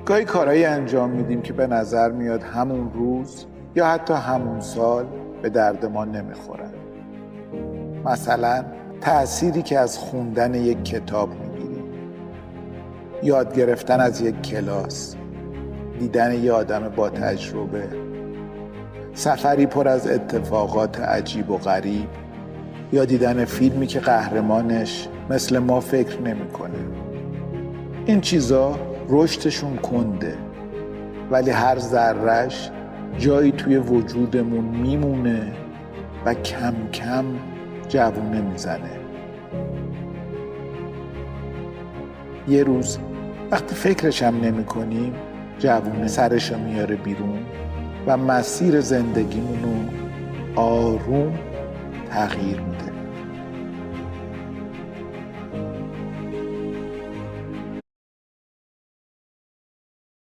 گاهی کارهایی انجام میدیم که به نظر میاد همون روز یا حتی همون سال به درد ما نمیخورن. مثلا تأثیری که از خوندن یک کتاب میگیریم، یاد گرفتن از یک کلاس، دیدن یه آدم با تجربه، سفری پر از اتفاقات عجیب و غریب، یا دیدن فیلمی که قهرمانش مثل ما فکر نمیکنه. این چیزا رشدشون کنده، ولی هر ذره‌اش جایی توی وجودمون میمونه و کم کم جوونه میزنه. یه روز وقتی فکرش هم نمی کنیم جوونه سرشو میاره بیرون و مسیر زندگیمونو آروم تغییر میده.